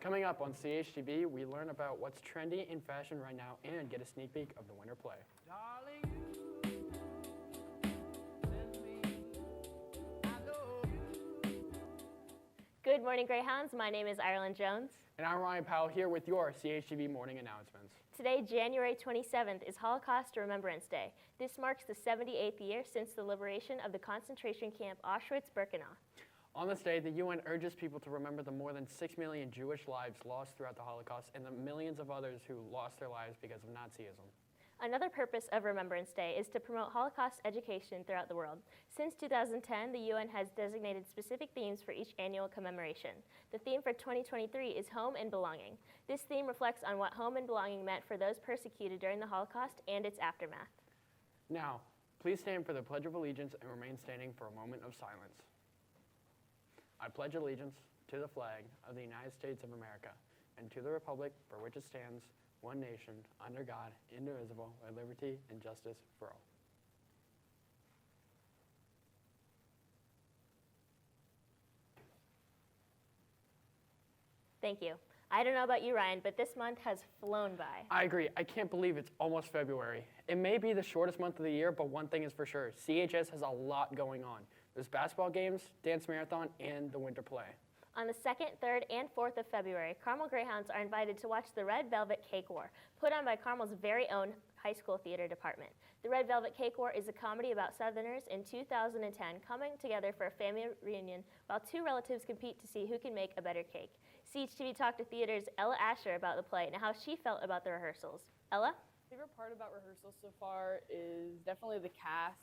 Coming up on CHTV, we learn about what's trendy in fashion right now and get a sneak peek of the winter play. Good morning, Greyhounds. My name is Ireland Jones. And I'm Ryan Powell here with your CHTV morning announcements. Today, January 27th, is Holocaust Remembrance Day. This marks the 78th year since the liberation of the concentration camp Auschwitz-Birkenau. On this day, the UN urges people to remember the more than 6 million Jewish lives lost throughout the Holocaust and the millions of others who lost their lives because of Nazism. Another purpose of Remembrance Day is to promote Holocaust education throughout the world. Since 2010, the UN has designated specific themes for each annual commemoration. The theme for 2023 is Home and Belonging. This theme reflects on what home and belonging meant for those persecuted during the Holocaust and its aftermath. Now, please stand for the Pledge of Allegiance and remain standing for a moment of silence. I pledge allegiance to the flag of the United States of America and to the republic for which it stands, one nation, under God, indivisible, with liberty and justice for all. Thank you. I don't know about you, Ryan, but this month has flown by. I agree. I can't believe it's almost February. It may be the shortest month of the year, but one thing is for sure, CHS has a lot going on. There's basketball games, dance marathon, and the winter play. On the 2nd, 3rd, and 4th of February, Carmel Greyhounds are invited to watch the Red Velvet Cake War, put on by Carmel's very own high school theater department. The Red Velvet Cake War is a comedy about Southerners in 2010 coming together for a family reunion while two relatives compete to see who can make a better cake. CHTV talked to theater's Ella Asher about the play and how she felt about the rehearsals. Ella? My favorite part about rehearsals so far is definitely the cast.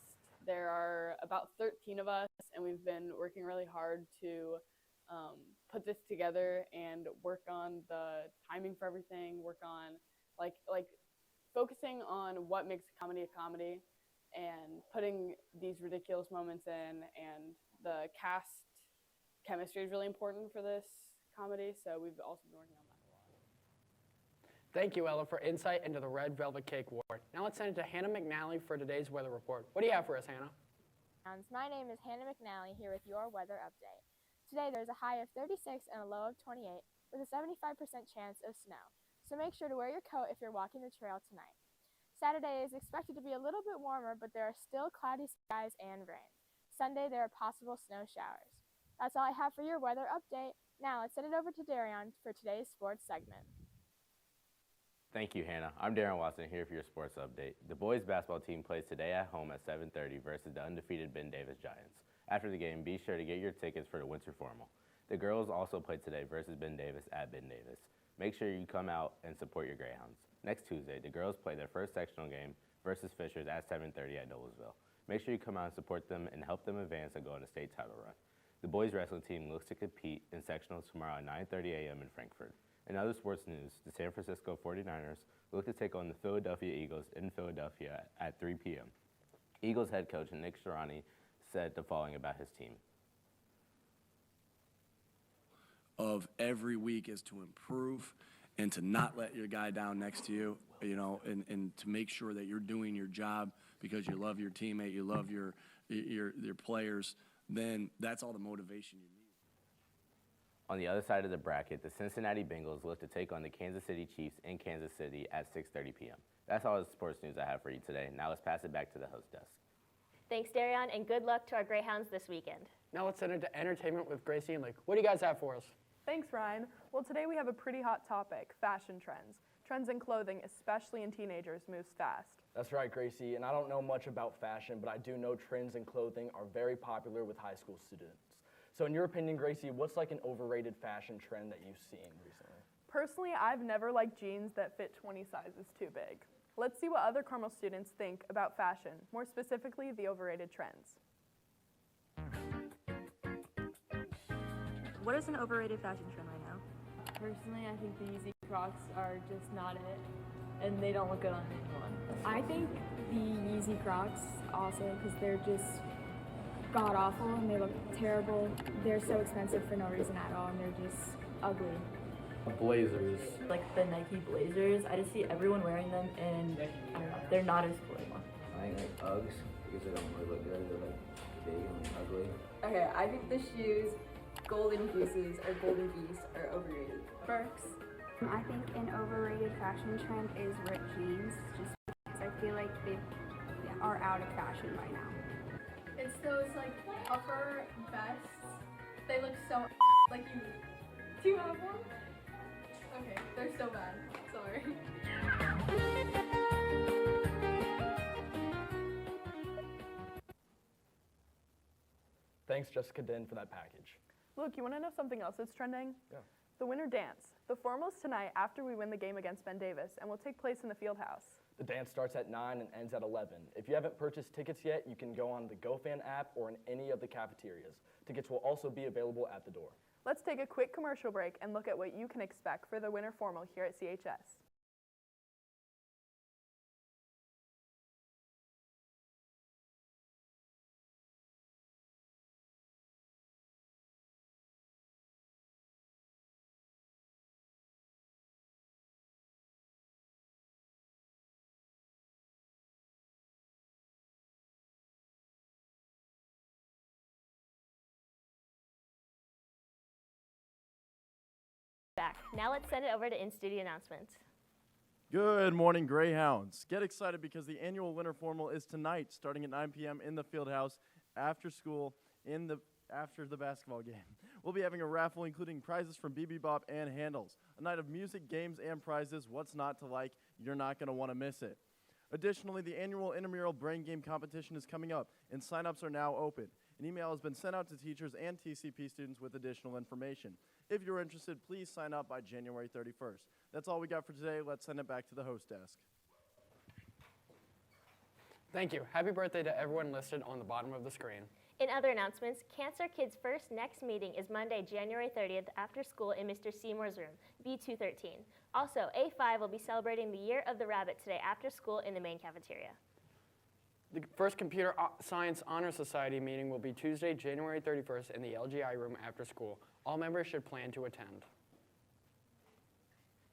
There are about 13 of us, and we've been working really hard to put this together and work on the timing for everything, work on like focusing on what makes a comedy and putting these ridiculous moments in, and the cast chemistry is really important for this comedy, so we've also been working on that a lot. Thank you, Ella, for insight into the Red Velvet Cake War. Now let's send it to Hannah Mcnally for today's weather report. What do you have for us, Hannah? My name is Hannah Mcnally here with your weather update. Today there's a high of 36 and a low of 28 with a 75% chance of snow, so make sure to wear your coat if you're walking the trail tonight. Saturday is expected to be a little bit warmer, but there are still cloudy skies and rain. Sunday there are possible snow showers. That's all I have for your weather update. Now let's send it over to Darion for today's sports segment. Thank you, Hannah. I'm Darion Watson here for your sports update. The boys basketball team plays today at home at 7:30 versus the undefeated Ben Davis Giants. After the game, be sure to get your tickets for the winter formal. The girls also play today versus Ben Davis at Ben Davis. Make sure you come out and support your Greyhounds. Next Tuesday, the girls play their first sectional game versus Fishers at 7:30 at Noblesville. Make sure you come out and support them and help them advance and go on a state title run. The boys wrestling team looks to compete in sectionals tomorrow at 9:30 a.m. in Frankfort. In other sports news, the San Francisco 49ers look to take on the Philadelphia Eagles in Philadelphia at 3 p.m. Eagles head coach Nick Sirianni said the following about his team. Of every week is to improve and to not let your guy down next to you, and to make sure that you're doing your job because you love your teammate, you love your players, then that's all the motivation you need. On the other side of the bracket, the Cincinnati Bengals look to take on the Kansas City Chiefs in Kansas City at 6:30 p.m. That's all the sports news I have for you today. Now let's pass it back to the host desk. Thanks, Darion, and good luck to our Greyhounds this weekend. Now let's send it to entertainment with Gracie and Luke. What do you guys have for us? Thanks, Ryan. Well, today we have a pretty hot topic, fashion trends. Trends in clothing, especially in teenagers, moves fast. That's right, Gracie, and I don't know much about fashion, but I do know trends in clothing are very popular with high school students. So in your opinion, Gracie, what's like an overrated fashion trend that you've seen recently? Personally, I've never liked jeans that fit 20 sizes too big. Let's see what other Carmel students think about fashion, more specifically the overrated trends. What is an overrated fashion trend right now? Personally, I think the Yeezy Crocs are just not it, and they don't look good on anyone. I think the Yeezy Crocs also, because they're just god-awful and they look terrible. They're so expensive for no reason at all, and they're just ugly. Blazers. Like the Nike Blazers, I just see everyone wearing them, and I don't know, they're not as cool anymore. I think like Uggs, because they don't really look good, they're like big and ugly. Okay, I think the shoes golden gooses or golden geese are overrated? Burks. I think an overrated fashion trend is ripped jeans, just because I feel like they are out of fashion right now. It's those like upper vests. They look so like you. Do you have one? Okay, they're so bad. Sorry. Thanks, Jessica Den, for that package. Look, you want to know something else that's trending? Yeah. The winter dance. The formal's tonight after we win the game against Ben Davis and will take place in the field house. The dance starts at 9 and ends at 11. If you haven't purchased tickets yet, you can go on the GoFan app or in any of the cafeterias. Tickets will also be available at the door. Let's take a quick commercial break and look at what you can expect for the winter formal here at CHS. Back. Now let's send it over to in-studio announcements. Good morning, Greyhounds. Get excited because the annual winter formal is tonight, starting at 9 p.m. in the field house after school after the basketball game. We'll be having a raffle including prizes from BB Bop and Handles. A night of music, games, and prizes. What's not to like? You're not going to want to miss it. Additionally, the annual intramural brain game competition is coming up, and sign-ups are now open. An email has been sent out to teachers and TCP students with additional information. If you're interested, please sign up by January 31st. That's all we got for today. Let's send it back to the host desk. Thank you. Happy birthday to everyone listed on the bottom of the screen. In other announcements, Cancer Kids' first next meeting is Monday, January 30th after school in Mr. Seymour's room, B213. Also, A5 will be celebrating the Year of the Rabbit today after school in the main cafeteria. The first Computer Science Honor Society meeting will be Tuesday, January 31st in the LGI room after school. All members should plan to attend.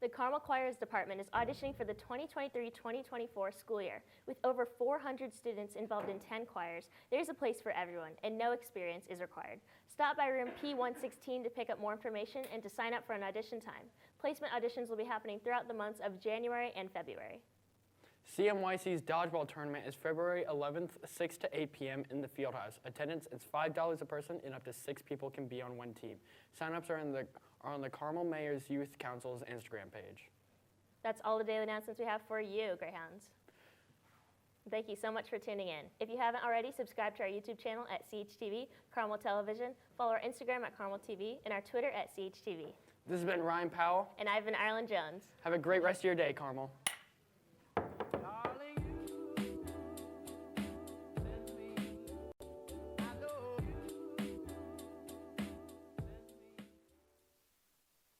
The Carmel Choirs Department is auditioning for the 2023-2024 school year. With over 400 students involved in 10 choirs, there's a place for everyone, and no experience is required. Stop by room P116 to pick up more information and to sign up for an audition time. Placement auditions will be happening throughout the months of January and February. CMYC's dodgeball tournament is February 11th, 6 to 8 p.m. in the Fieldhouse. Attendance is $5 a person, and up to 6 people can be on one team. Sign-ups are on the Carmel Mayor's Youth Council's Instagram page. That's all the daily announcements we have for you, Greyhounds. Thank you so much for tuning in. If you haven't already, subscribe to our YouTube channel at CHTV, Carmel Television, follow our Instagram at Carmel TV, and our Twitter at CHTV. This has been Ryan Powell. And I've been Ireland Jones. Have a great rest of your day, Carmel.